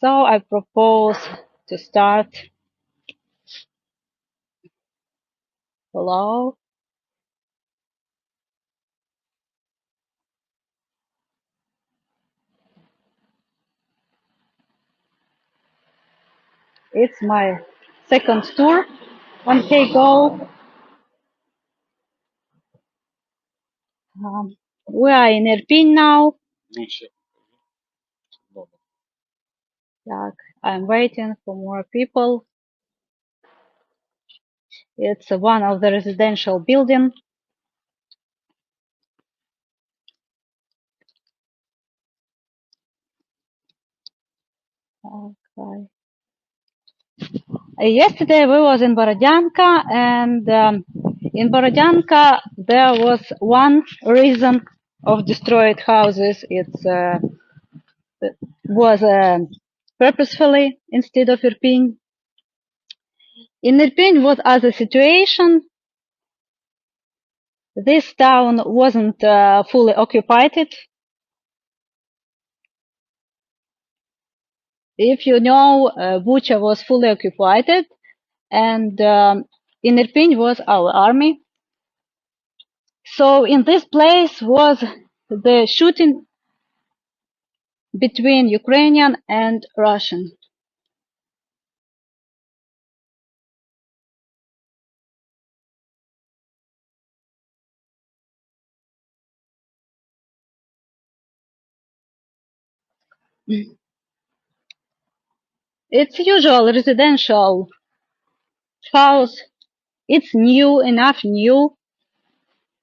So I propose to start. Hello. It's my second tour on Go. We are in Irpin now. I'm waiting for more people. It's one of the residential building. Okay. Yesterday we was in Borodyanka, and in Borodyanka there was one reason of destroyed houses. It was purposefully instead of Irpin. In Irpin was other situation. This town wasn't fully occupied. If you know, Bucha was fully occupied, and in Irpin was our army. So in this place was the shooting between Ukrainian and Russian. It's usual residential house. It's new, enough new.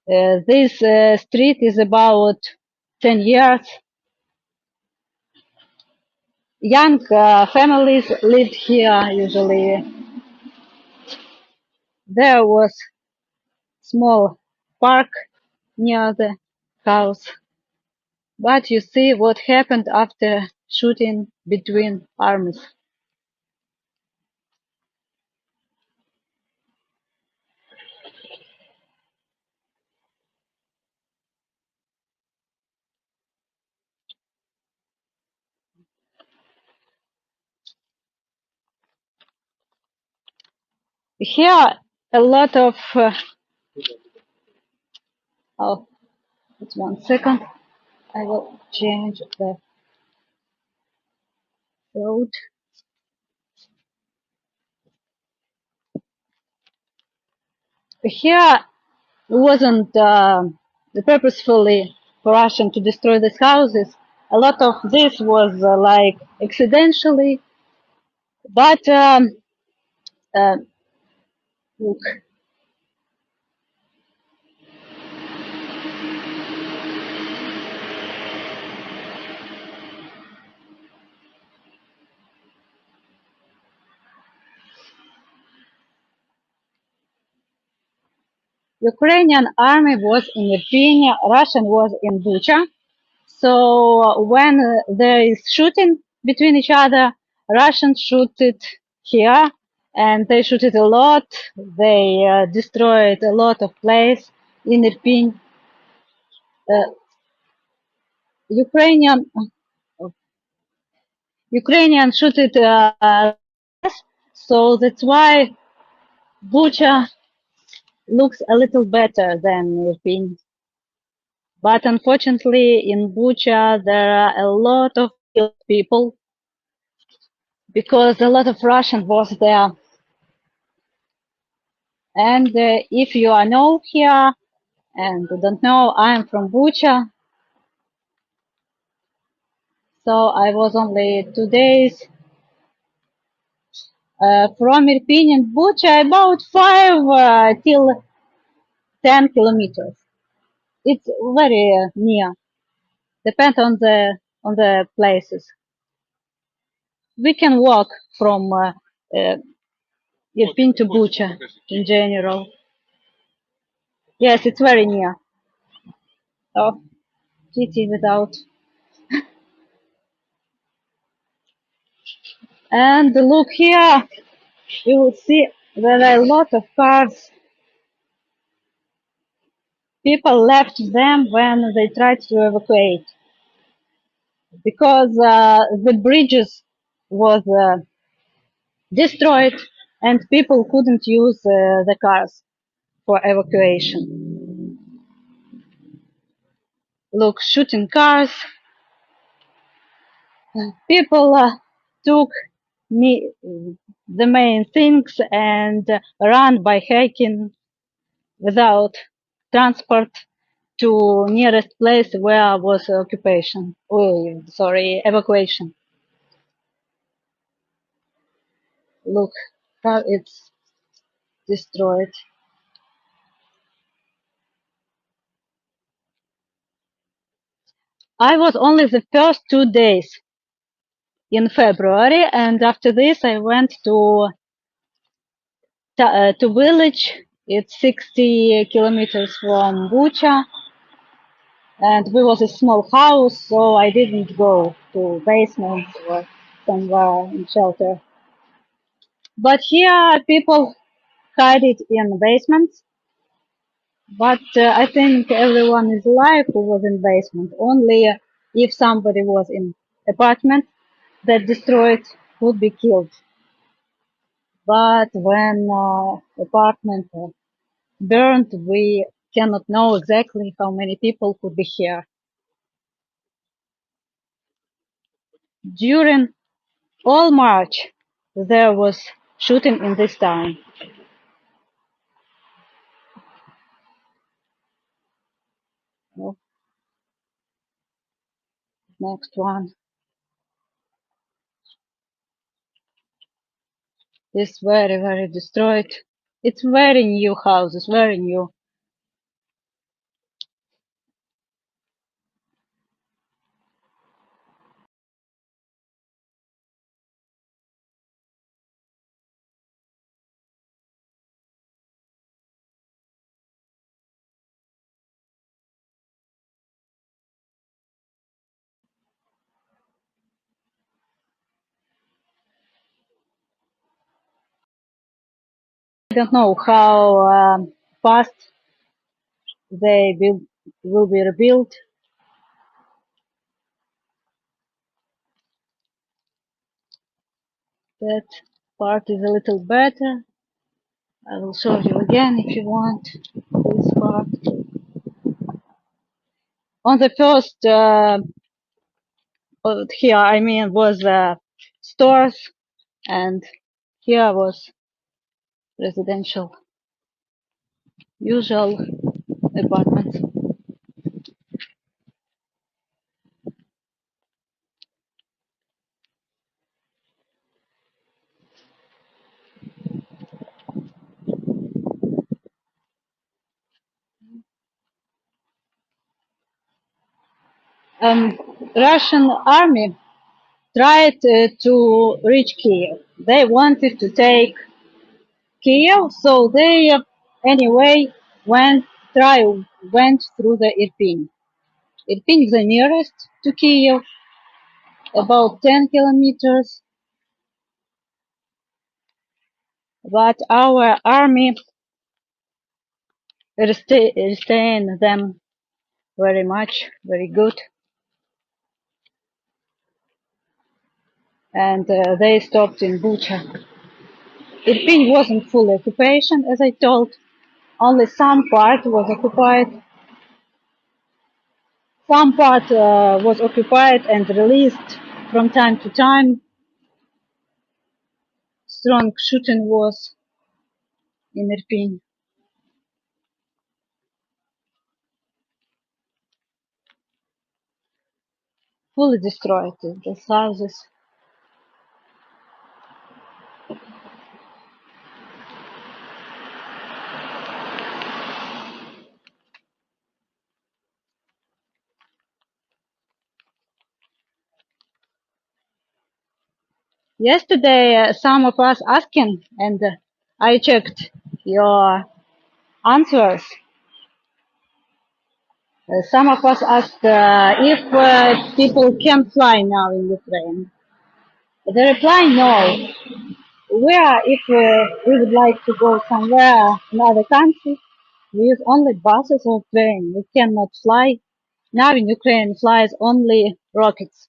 This street is about 10 years. Young families lived here usually. There was small park near the house. But you see what happened after shooting between armies. Here, a lot of. Oh, just 1 second. I will change the road. Here wasn't purposefully for Russian to destroy these houses. A lot of this was like accidentally, but uh, look, Ukrainian army was in Irpin, Russian was in Bucha. So when there is shooting between each other, Russians shoot it here, and they shoot it a lot. They destroyed a lot of place in Irpin. Uh, Ukrainian Ukrainian shoot it, so that's why Bucha looks a little better than Irpin. But unfortunately, in Bucha there are a lot of people because a lot of Russian was there. And if you are new here and don't know, I'm from Bucha. So I was only 2 days from Irpin and Bucha, about 5 till 10 kilometers. It's very near. Depends on the places. We can walk from Irpin to Bucha in general. Yes, it's very near. Oh, pity without. And look here, you will see there are a lot of cars. People left them when they tried to evacuate because the bridges was destroyed, and people couldn't use the cars for evacuation. Look, shooting cars. People took me the main things and ran by hiking without transport to nearest place where was occupation. Oh, sorry, evacuation. Look how it's destroyed. I was only the first 2 days in February, and after this I went to village. It's 60 kilometers from Bucha, and we was a small house, so I didn't go to basement or somewhere in shelter. But here people hide it in basements. But I think everyone is alive who was in basement. Only if somebody was in apartment that destroyed would be killed. But when apartment burned, we cannot know exactly how many people could be here. During all March, there was shooting in this town. Oh, next one. This very, very destroyed. It's very new house. It's very new. I don't know how fast they will be rebuilt. That part is a little better. I will show you again if you want this part. On the first here I mean was stores, and here was residential usual apartments. Russian army tried to reach Kyiv. They wanted to take Kyiv, so they anyway try went through the Irpin. Irpin is the nearest to Kyiv, about 10 kilometers, but our army restrained them very much, very good, and they stopped in Bucha. Irpin wasn't full occupation, as I told, only some part was occupied. Some part was occupied and released from time to time. Strong shooting was in Irpin, fully destroyed the houses. Yesterday, some of us asking, and I checked your answers. Some of us asked if people can fly now in Ukraine. The reply, no. Where, if we would like to go somewhere in other country, we use only buses or train. We cannot fly. Now in Ukraine flies only rockets.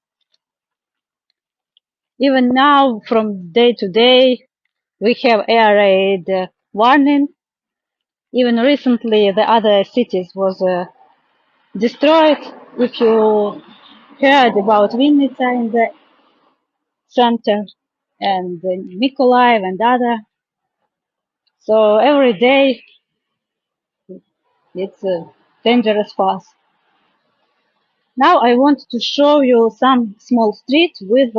Even now, from day to day, we have air raid warning. Even recently, the other cities was destroyed. If you heard about Vinnytsia in the center and Mykolaiv and other, so every day it's a dangerous path. Now I want to show you some small streets with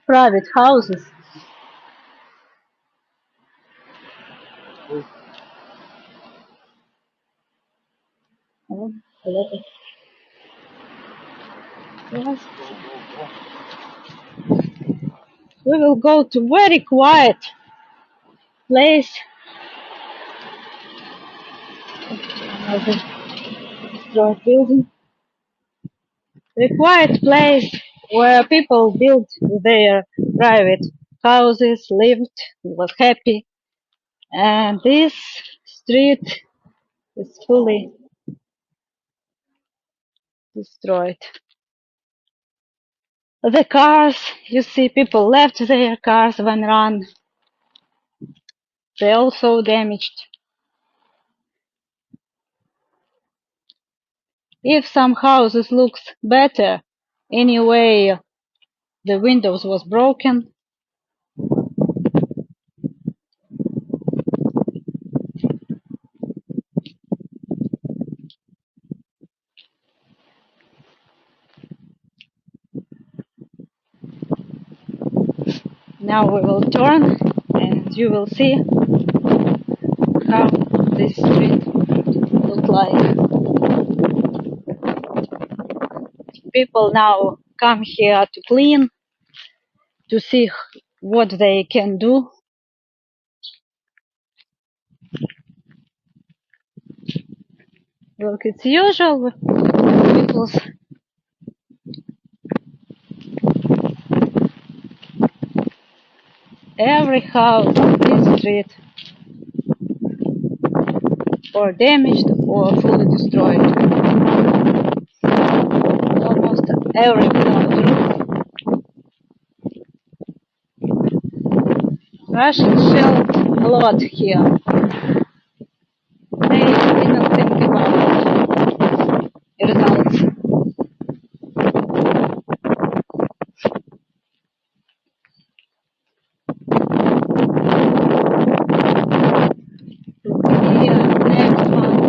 private houses. Oh, a lot of yes. We will go to very quiet place. Another destroyed building. A quiet place where people built their private houses, lived, was happy. And this street is fully destroyed. The cars, you see people left their cars when run. They also damaged. If some houses looks better, anyway, the windows was broken. Now we will turn and you will see how this street look like. People now come here to clean, to see what they can do. Look, it's usual because every house on this street or damaged or fully destroyed. Almost every house. Russians shelled a lot here. They didn't think about results. Here, next one.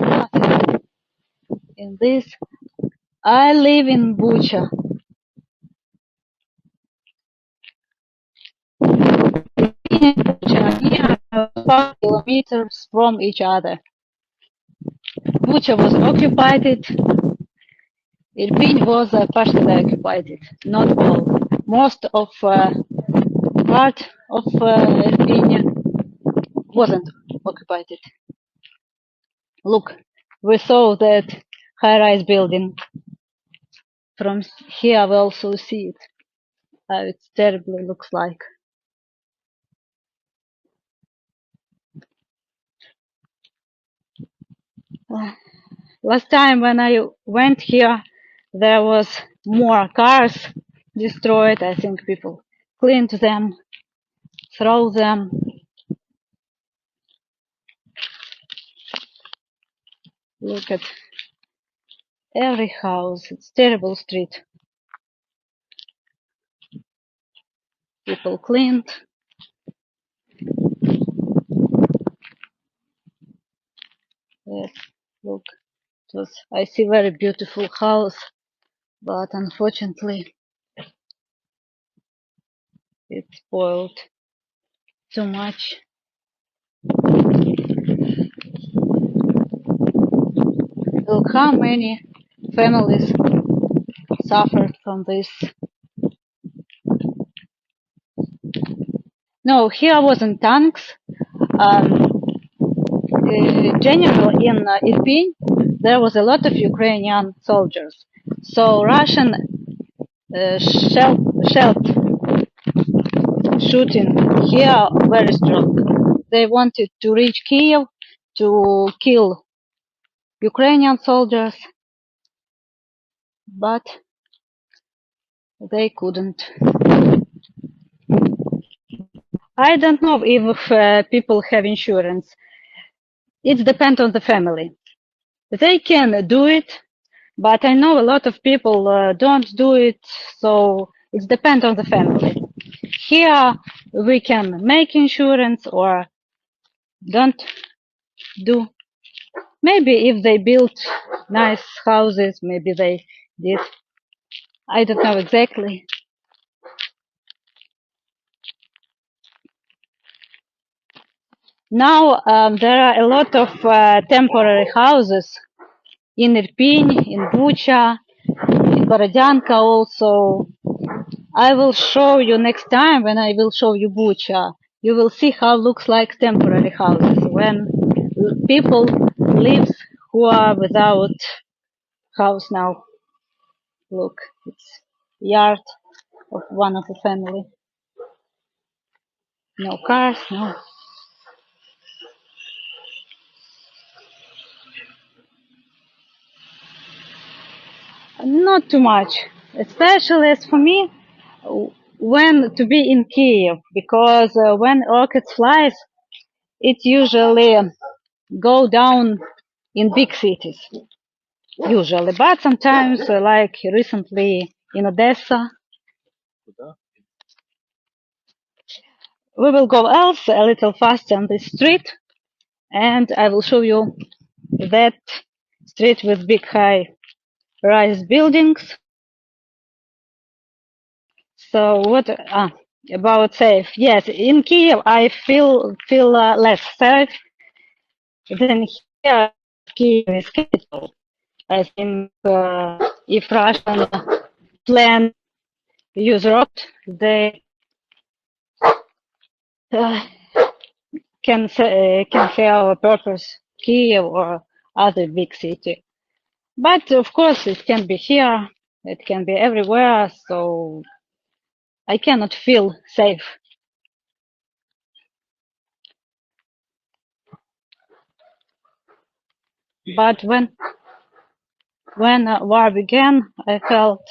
Nothing in this. I live in Bucha. Here, 5 kilometers from each other. Bucha was occupied. Irpin was partially occupied. Not all. Most of part of Irpin wasn't occupied. Look, we saw that high-rise building. From here we also see it. How it terribly looks like. Last time when I went here, there was more cars destroyed. I think people cleaned them, throw them. Look at every house. It's terrible street. People cleaned. Yes, look. It was, I see very beautiful house, but unfortunately it spoiled too much. Look how many families suffered from this. No, here wasn't tanks. General in Irpin, there was a lot of Ukrainian soldiers. So Russian shelled shooting here very strong. They wanted to reach Kyiv to kill Ukrainian soldiers, but they couldn't. I don't know if people have insurance. It depends on the family. They can do it, but I know a lot of people don't do it, so it depends on the family. Here we can make insurance or don't do. Maybe if they built nice houses, maybe they did. I don't know exactly. Now there are a lot of temporary houses in Irpin, in Bucha, in Borodyanka also. I will show you next time when I will show you Bucha. You will see how looks like temporary houses when people live who are without house now. Look, it's yard of one of the family. No cars, no. Not too much, especially as for me, when to be in Kyiv, because when rockets flies, it usually go down in big cities, usually. But sometimes, like recently in Odessa, we will go else a little faster on this street, and I will show you that street with big high-rise buildings. So what about safe? Yes, in Kiev I feel less safe than here. Kiev is capital. I think if Russian plan use rocket, they uh, can have a purpose Kiev or other big city. But of course it can be here. It can be everywhere. So I cannot feel safe. But when war began, I felt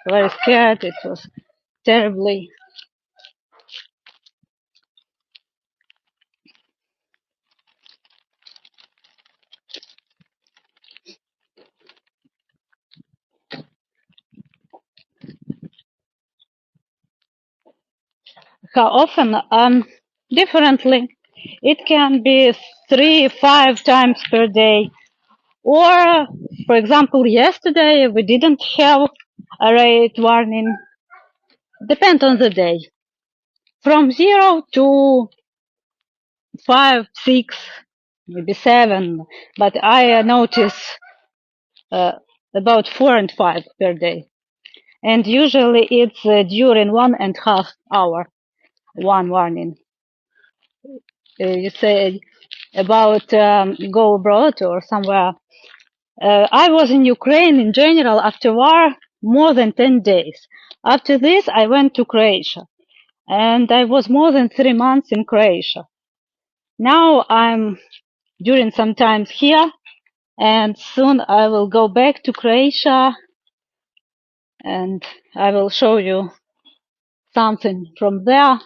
very scared. It was terribly. How often? Differently. It can be 3, 5 times per day. Or, for example, yesterday we didn't have a red warning. Depends on the day. From 0 to 5, 6, maybe 7. But I notice uh, about 4 and 5 per day. And usually it's during 1.5 hour, one warning. You say about go abroad or somewhere. I was in Ukraine in general after war more than 10 days. After this, I went to Croatia and I was more than 3 months in Croatia. Now I'm during some times here and soon I will go back to Croatia and I will show you something from there.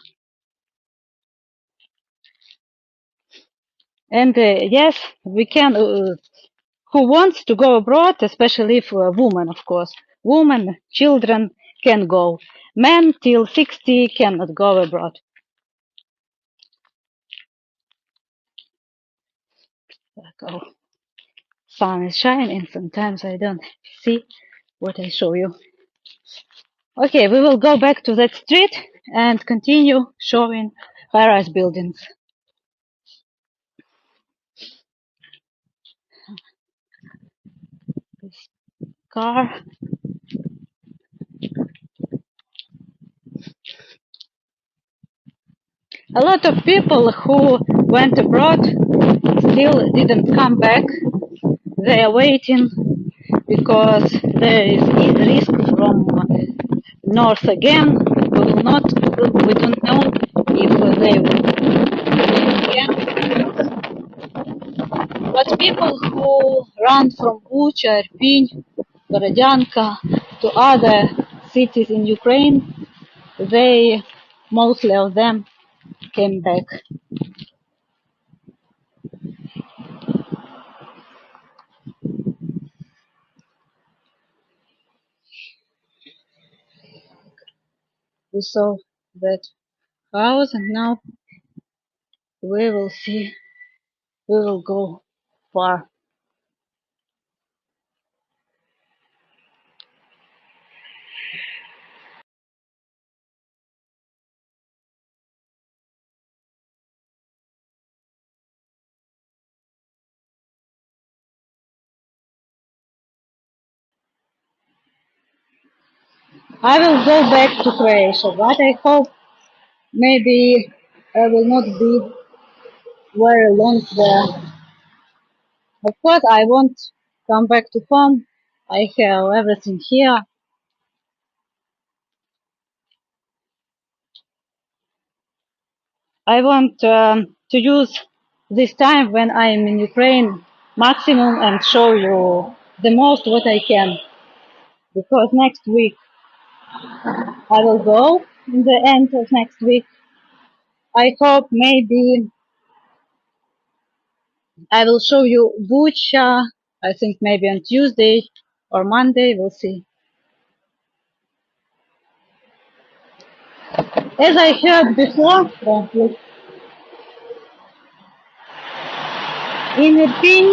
And yes, we can, who wants to go abroad, especially if a woman, of course. Women, children can go. Men till 60 cannot go abroad. Oh, sun is shining. Sometimes I don't see what I show you. Okay, we will go back to that street and continue showing high-rise buildings. This car. A lot of people who went abroad still didn't come back. They are waiting because there is risk from north again. We don't know if they will again. But people who run from Bucha, Irpin, Borodyanka to other cities in Ukraine, they, mostly of them, came back. We saw that house and now we will see, we will go far. I will go back to Croatia, but I hope maybe I will not be very long there. Of course, I won't come back to home. I have everything here. I want to use this time when I am in Ukraine maximum and show you the most what I can. Because next week I will go in the end of next week. I hope maybe I will show you Bucha. I think maybe on Tuesday or Monday. We'll see. As I heard before, in Irpin,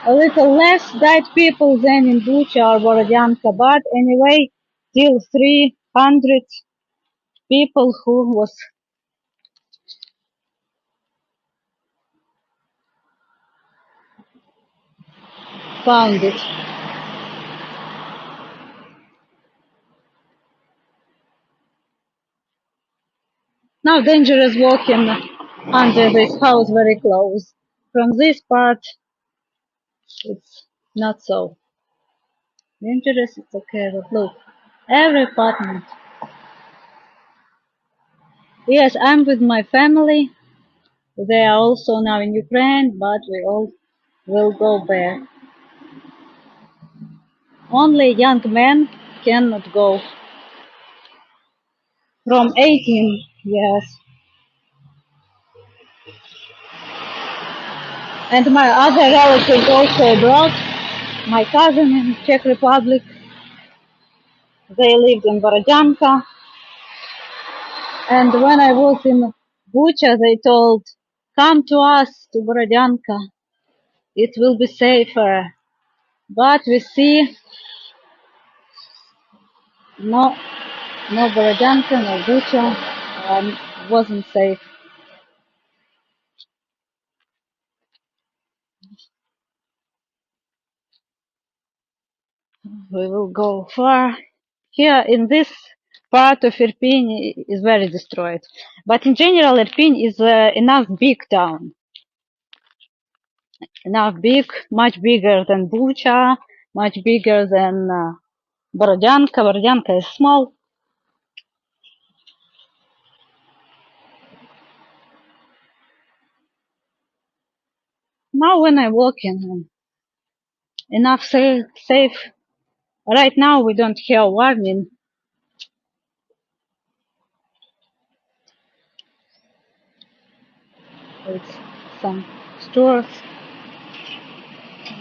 a little less died people than in Bucha or Borodyanka, but anyway, still 300 people who was founded. Now dangerous walking under this house very close. From this part, it's not so dangerous. It's okay, but look, every apartment. Yes, I'm with my family. They are also now in Ukraine, but we all will go back. Only young men cannot go. From 18, yes. And my other relatives also abroad. My cousin in Czech Republic. They lived in Borodyanka. And when I was in Bucha, they told, come to us, to Borodyanka. It will be safer. But we see no, no Borodyanka, no Bucha, wasn't safe. We will go far. Here in this part of Irpin is very destroyed. But in general, Irpin is enough big town. Enough big, much bigger than Bucha, much bigger than Borodyanka. Borodyanka is small. Now when I walk in, enough safe. Right now we don't have warning. It's some stores.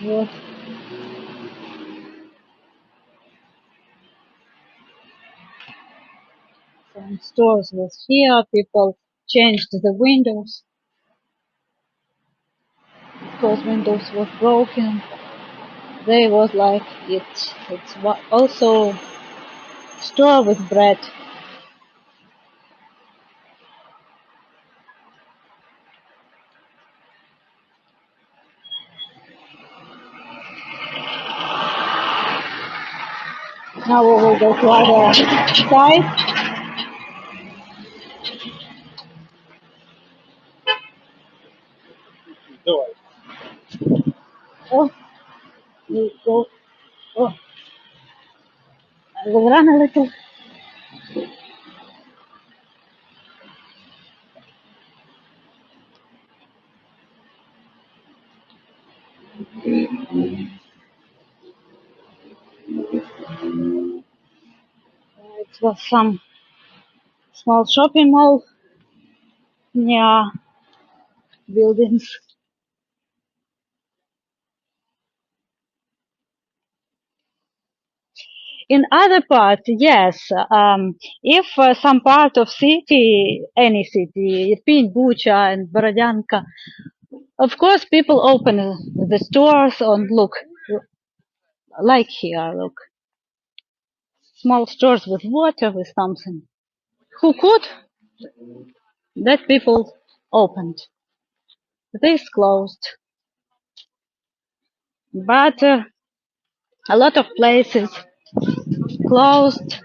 What? Some stores was here. People changed the windows because windows were broken. They was like it's also store with bread. Now we will go to other side. Oh, we go. Oh, I will run a little. It was some small shopping mall near buildings. In other parts, yes. If some part of city, any city, Irpin, Bucha, and Borodyanka, of course, people open the stores and look, like here, look, small stores with water, with something. Who could? That people opened. This closed, but a lot of places closed.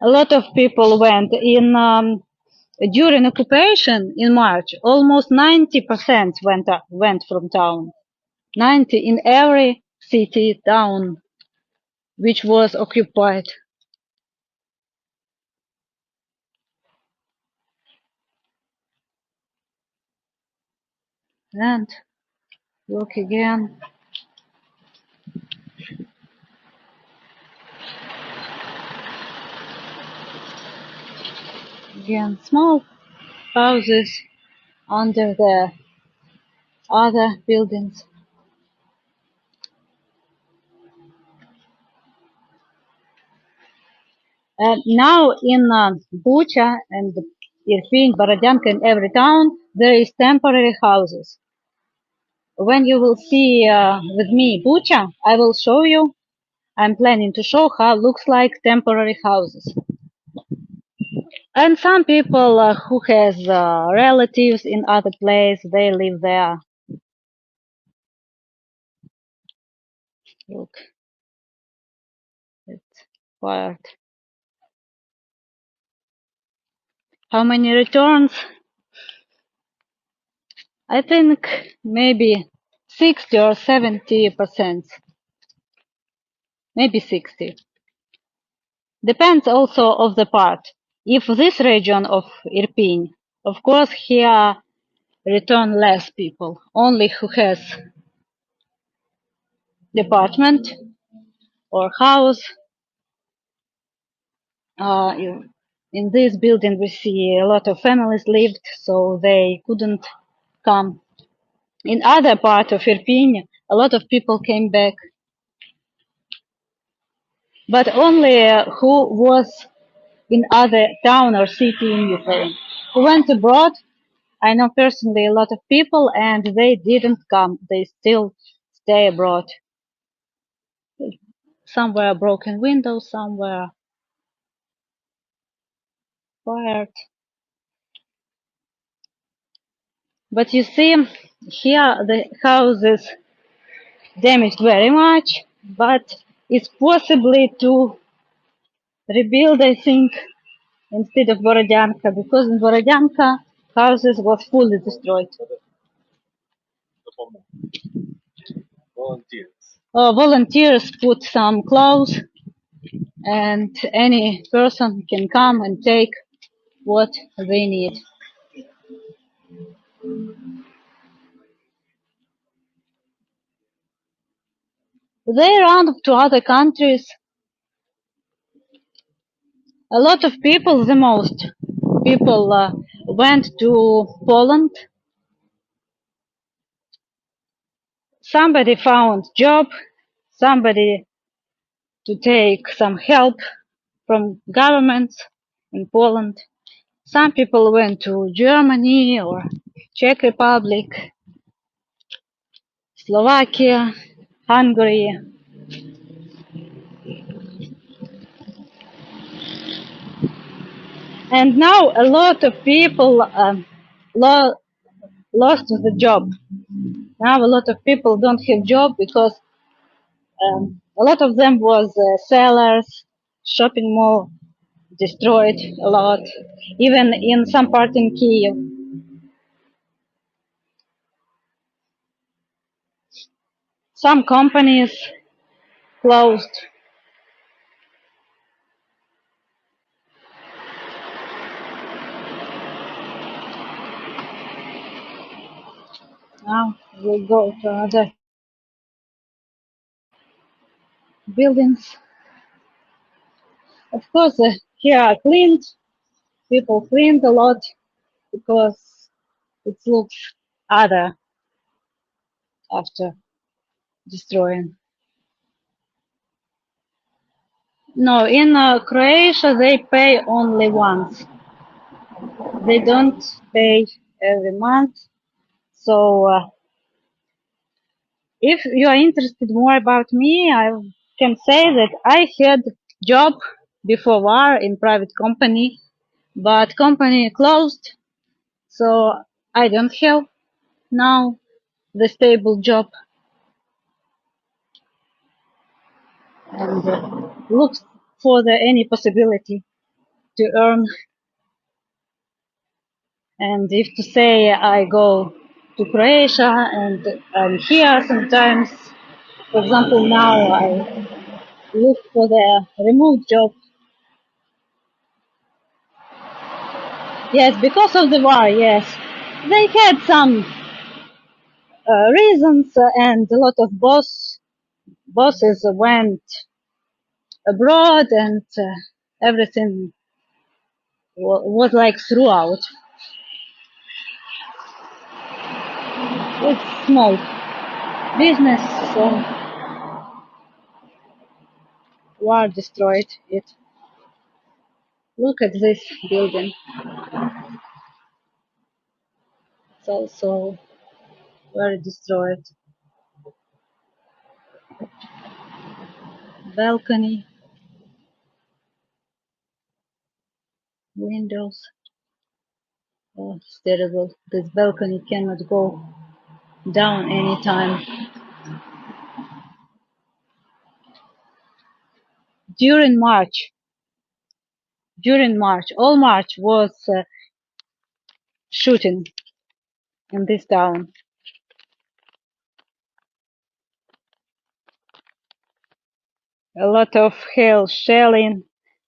A lot of people went in. During occupation in March, almost 90% went from town. 90 in every city, town which was occupied. And look again. Again, small houses under the other buildings. Now in Bucha and Irpin, Borodyanka, in every town, there is temporary houses. When you will see with me Bucha, I will show you. I'm planning to show how looks like temporary houses. And some people who has relatives in other place, they live there. Look, it's quiet. How many returns? I think maybe 60 or 70%. Maybe 60. Depends also of the part. If this region of Irpin, of course here return less people, only who has department or house. In this building we see a lot of families lived, so they couldn't come. In other part of Irpin, a lot of people came back, but only who was in other town or city in Ukraine. Who went abroad, I know personally a lot of people, and they didn't come. They still stay abroad. Somewhere broken windows, somewhere fired. But you see, here the houses damaged very much, but it's possibly to rebuild, I think, instead of Borodyanka, because in Borodyanka houses was fully destroyed. Volunteers put some clothes, and any person can come and take what they need. They run to other countries. A lot of people, the most people went to Poland. Somebody found job, somebody to take some help from governments in Poland. Some people went to Germany or Czech Republic, Slovakia, Hungary. And now a lot of people lost the job. Now a lot of people don't have job because a lot of them was sellers, shopping mall destroyed a lot, even in some part in Kyiv. Some companies closed. Now we go to other buildings. Of course, here are cleaned. People cleaned a lot because it looks other after destroying. No, in Croatia they pay only once. They don't pay every month. So if you are interested more about me, I can say that I had job before war in private company, but company closed, so I don't have now the stable job and look for any possibility to earn. And if to say I go to Croatia and I'm here sometimes, for example, now I look for the remote job. Yes, because of the war, yes. They had some reasons and a lot of bosses went abroad and everything was like throughout. It's small business, so war destroyed it. Look at this building. It's also very destroyed. Balcony, windows. Oh, it's terrible. This balcony cannot go down anytime. During March, all March was shooting in this town. A lot of hail shelling,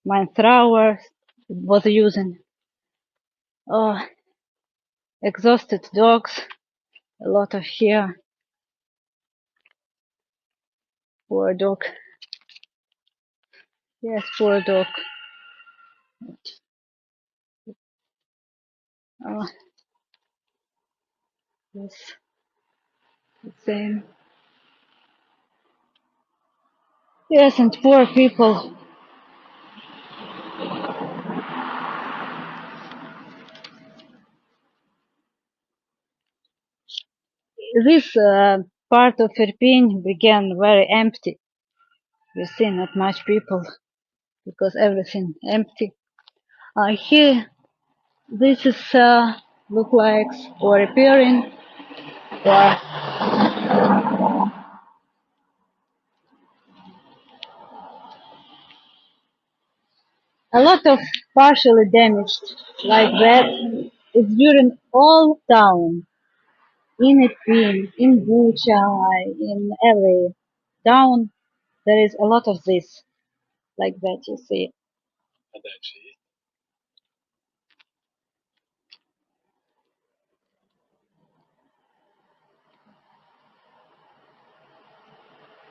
mine throwers was using. Oh, exhausted dogs, a lot of here. Poor dog. Yes, poor dog. Oh, yes, the same. Yes, and poor people. This part of Irpin began very empty. You see not much people because everything empty. Here, this is look like or repairing or a lot of partially damaged like that. It's during all town. In Irpin, in Bucha, in every town, there is a lot of this, like that, you see.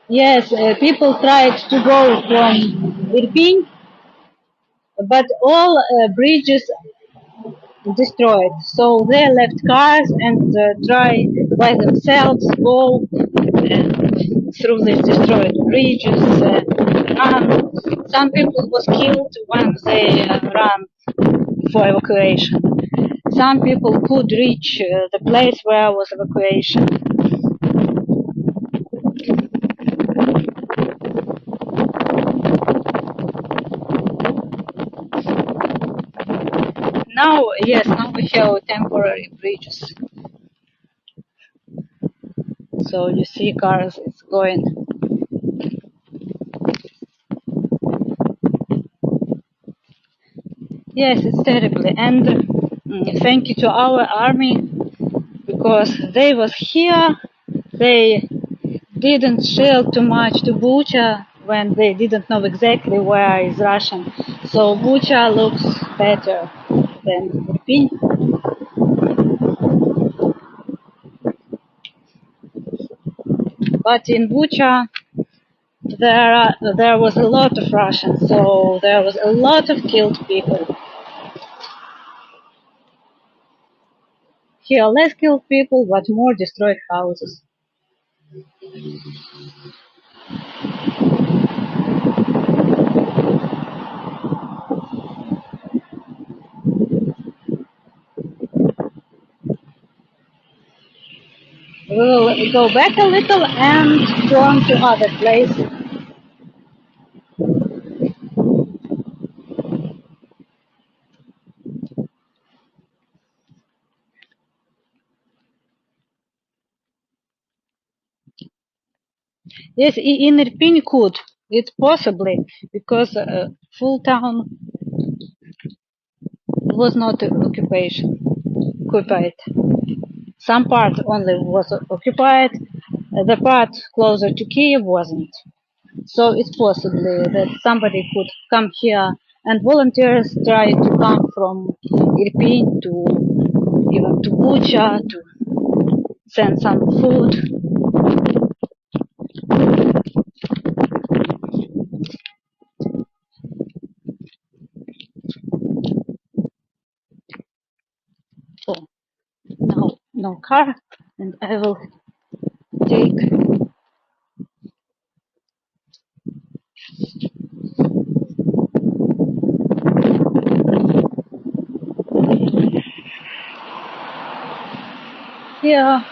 Yes, people tried to go from Irpin, but all bridges destroyed. So they left cars and try by themselves go through these destroyed bridges. Run. Some people was killed when they ran for evacuation. Some people could reach the place where was evacuation. Now, yes, now we have temporary bridges. So you see cars is going. Yes, it's terribly. And thank you to our army because they was here. They didn't shell too much to Bucha when they didn't know exactly where is Russian. So Bucha looks better than Irpin. But in Bucha, there was a lot of Russians, so there was a lot of killed people. Here, less killed people, but more destroyed houses. We'll go back a little and turn to other place. Yes, in Irpin could. It's possibly because full town was not occupied. Some part only was occupied. The part closer to Kyiv wasn't. So it's possibly that somebody could come here, and volunteers try to come from Irpin to even to Bucha to send some food. Oh, no car, and I will take. Here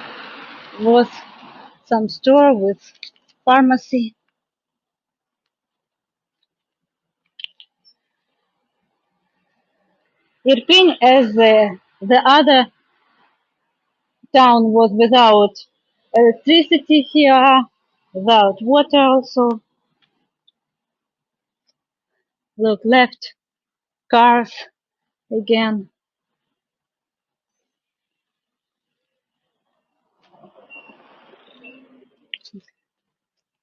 was some store with pharmacy. Irpin, as the other town, was without electricity here, without water also. Look, left cars again,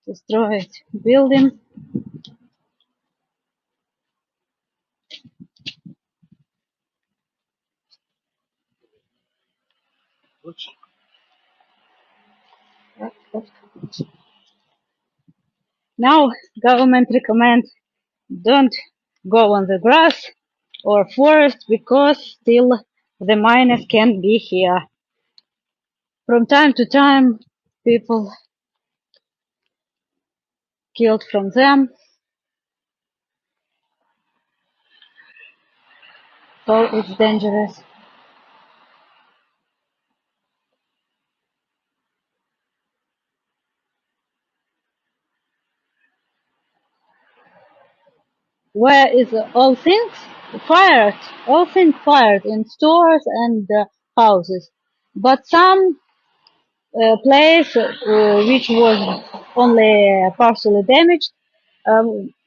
destroyed building. Now government recommends don't go on the grass or forest because still the miners can be here. From time to time, people killed from them, so it's dangerous. Where is all things fired? All things fired in stores and houses, but some place which was only partially damaged,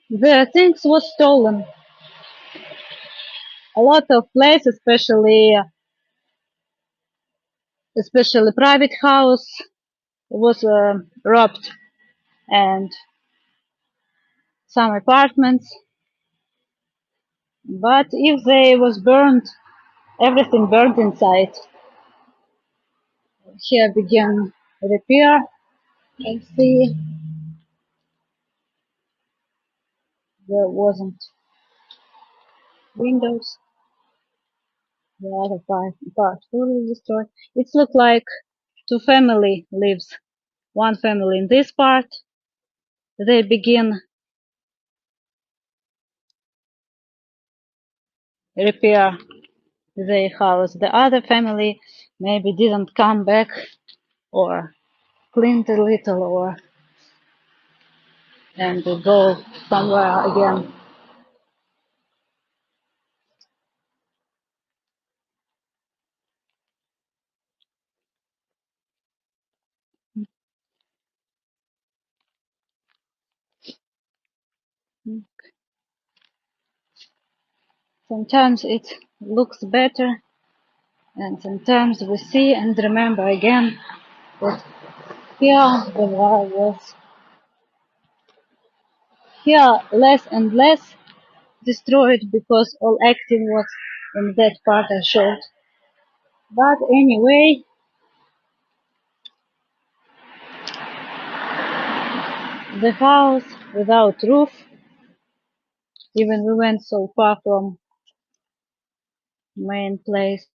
the things was stolen. A lot of places, especially private house, was robbed, and some apartments. But if they was burned, everything burned inside. Here began repair. And see, there wasn't windows. The other part fully destroyed. It looked like two family lives. One family in this part. They begin repair their house. The other family maybe didn't come back or cleaned a little or and go somewhere again. Sometimes it looks better, and sometimes we see and remember again that here the war was. Here less and less destroyed because all active was in that part I showed. But anyway, the house without roof, even we went so far from main place.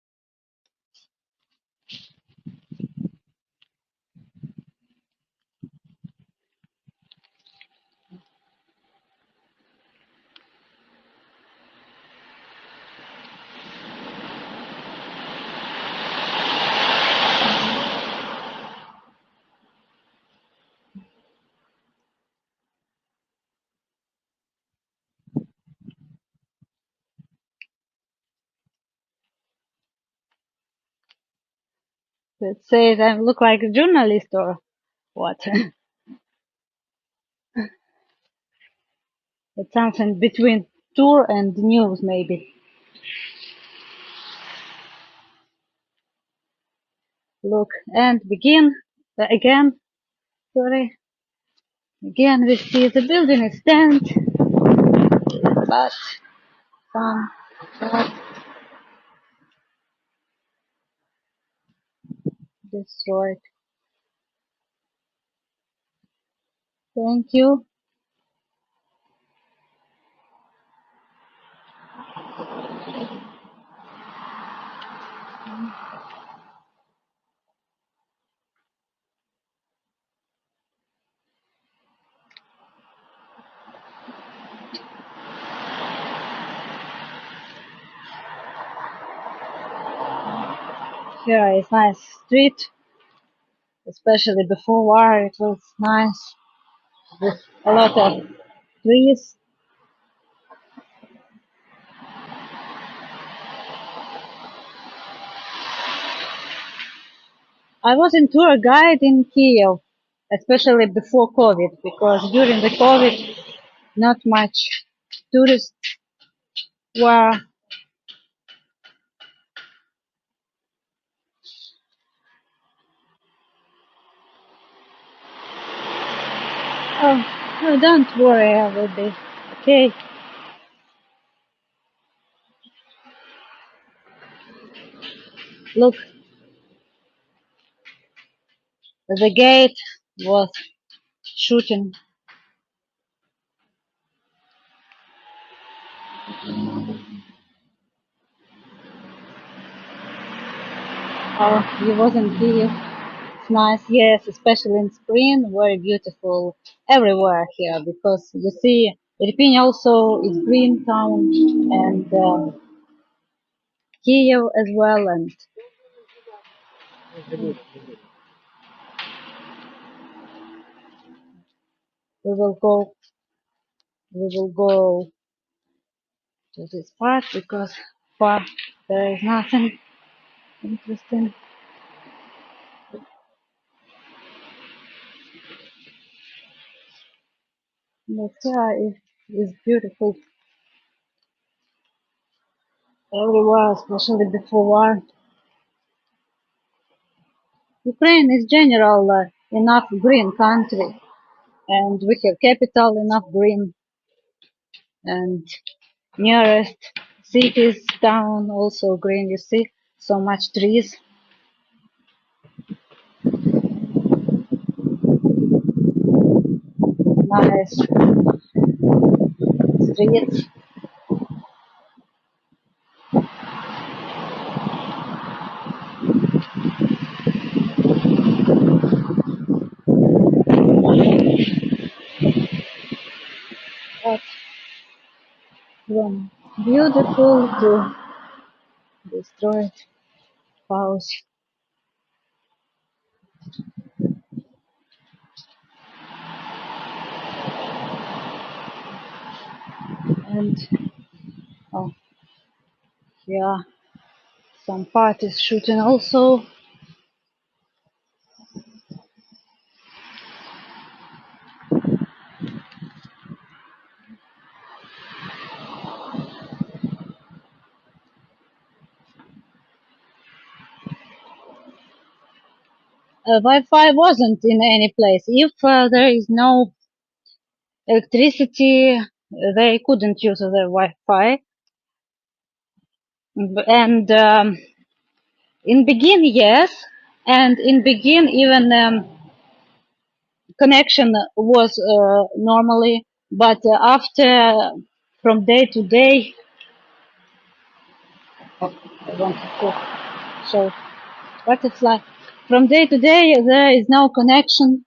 It says I look like a journalist or what? It's something between tour and news maybe. Look, and begin again. Sorry. Again we see the building is stand, but some but destroyed. Thank you. Here is nice street, especially before war. It was nice with a lot of trees. I was in tour guide in Kyiv, especially before COVID, because during the COVID, not much tourists were. Oh, don't worry, I will be okay. Look, the gate was shooting. Oh, he was in Kyiv. It's nice, yes, especially in spring, very beautiful everywhere here, because you see, Irpin also is green town, and Kyiv as well, and we will go, we will go to this part because far there is nothing interesting. But here is beautiful everywhere, especially before war. Ukraine is general enough green country, and we have capital enough green, and nearest cities, town also green. You see, so much trees. Nice streets. But from beautiful to destroyed house. And oh yeah, some parties shooting also. Wi-Fi wasn't in any place. If there is no electricity, they couldn't use the Wi-Fi. And in begin, yes, and in begin even connection was normally, but after from day to day, I want to show butterfly. From day to day, there is no connection.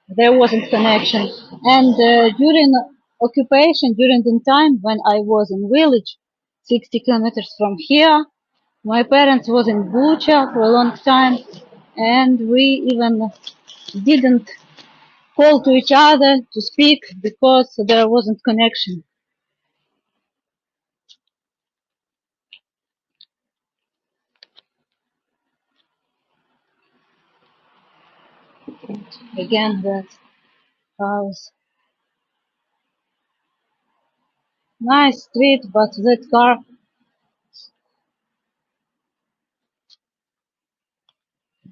There wasn't connection, and during occupation, during the time when I was in village, 60 kilometers from here, my parents was in Bucha for a long time, and we even didn't call to each other to speak because there wasn't connection. Again, that house, nice street, but that car,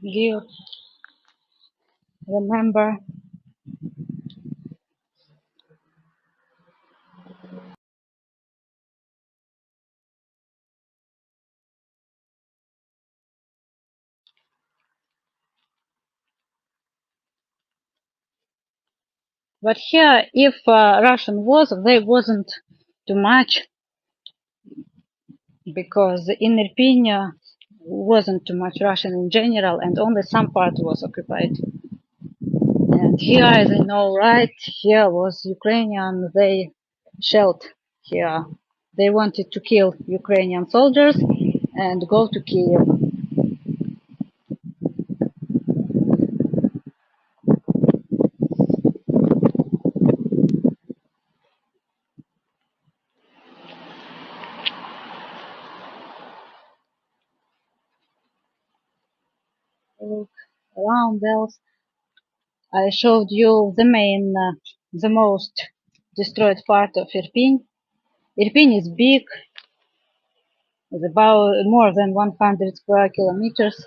you remember. But here, if Russian was, there wasn't too much because in Irpin wasn't too much Russian in general, and only some part was occupied. And here, as I know, right, here was Ukrainian. They shelled here. They wanted to kill Ukrainian soldiers and go to Kyiv. Look around else. I showed you the main, the most destroyed part of Irpin. Irpin is big, it's about more than 100 square kilometers.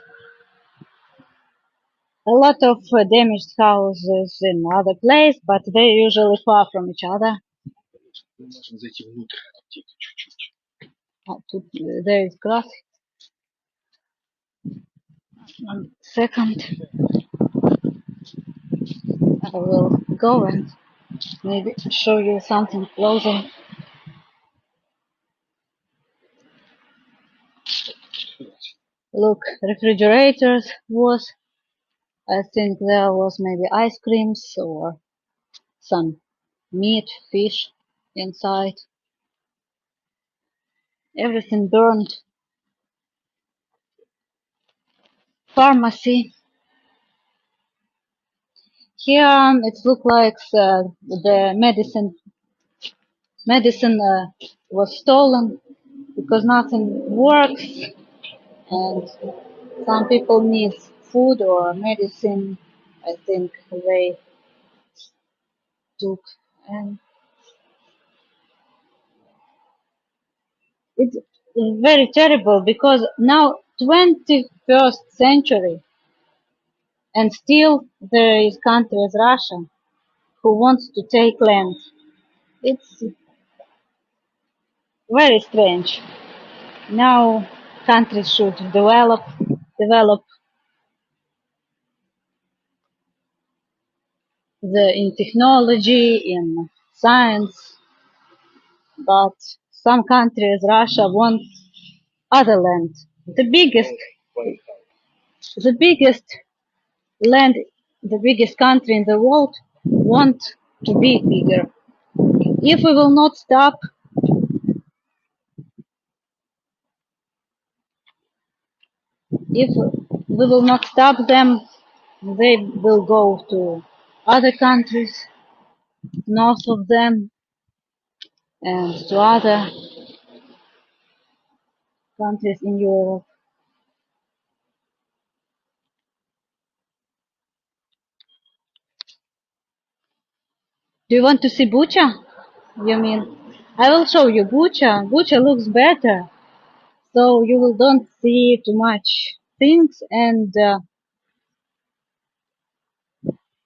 A lot of damaged houses in other places, but they're usually far from each other. There is grass. 1 second. I will go and maybe show you something closer. Look, refrigerators was, I think there was maybe ice creams or some meat, fish inside. Everything burned. Pharmacy. Here it looks like the medicine was stolen because nothing works, and some people need food or medicine. I think they took, and it's very terrible because now 21st century, and still there is country as Russia who wants to take land. It's very strange. Now countries should develop in technology, in science, but some countries, Russia, want other land. The biggest, the biggest land, the biggest country in the world want to be bigger. If we will not stop, if we will not stop them, they will go to other countries north of them and to other countries in Europe. Do you want to see Bucha? You mean? I will show you Bucha. Bucha looks better, so you will don't see too much things. And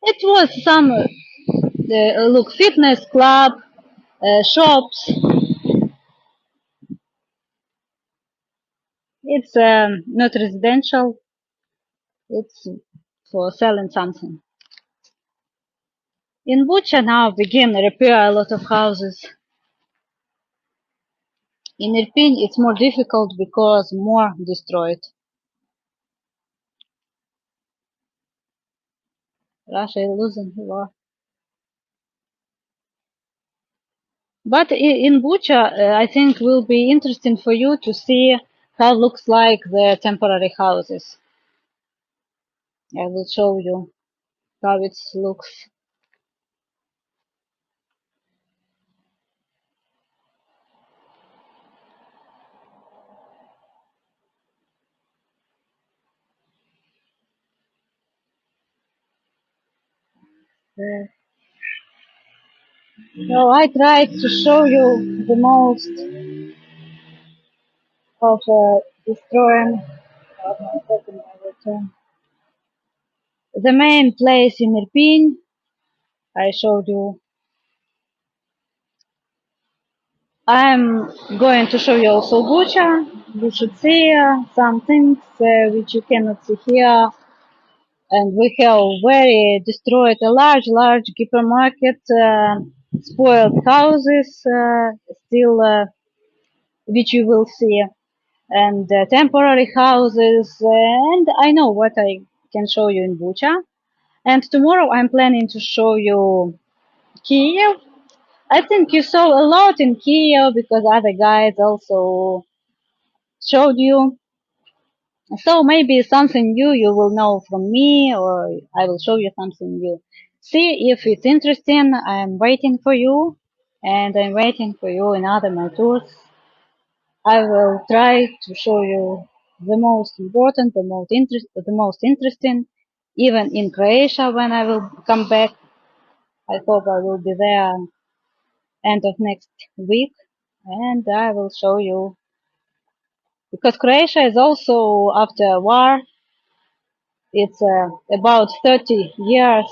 it was some look fitness club, shops. It's not residential. It's for selling something. In Bucha now begin repair a lot of houses. In Irpin it's more difficult because more destroyed. Russia is losing the war. But in Bucha, I think will be interesting for you to see how looks like the temporary houses. I will show you how it looks. So I tried to show you the most of destroying the main place in Irpin. I showed you. I'm going to show you also Bucha. You should see some things which you cannot see here. And we have very destroyed a large hypermarket, spoiled houses, still, which you will see, and temporary houses, and I know what I can show you in Bucha. And tomorrow I'm planning to show you Kyiv. I think you saw a lot in Kyiv because other guys also showed you. So maybe something new you will know from me, or I will show you something new. See if it's interesting. I'm waiting for you, and I'm waiting for you in other my tours. I will try to show you the most important, the most interesting, even in Croatia when I will come back. I hope I will be there end of next week, and I will show you because Croatia is also after war. It's about 30 years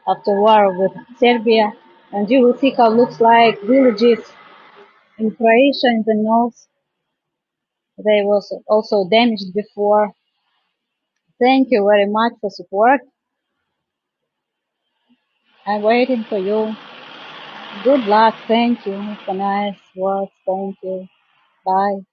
after war with Serbia, and you will see how it looks like villages in Croatia in the north. They was also damaged before. Thank you very much for support. I'm waiting for you. Good luck. Thank you for nice words. Thank you. Bye.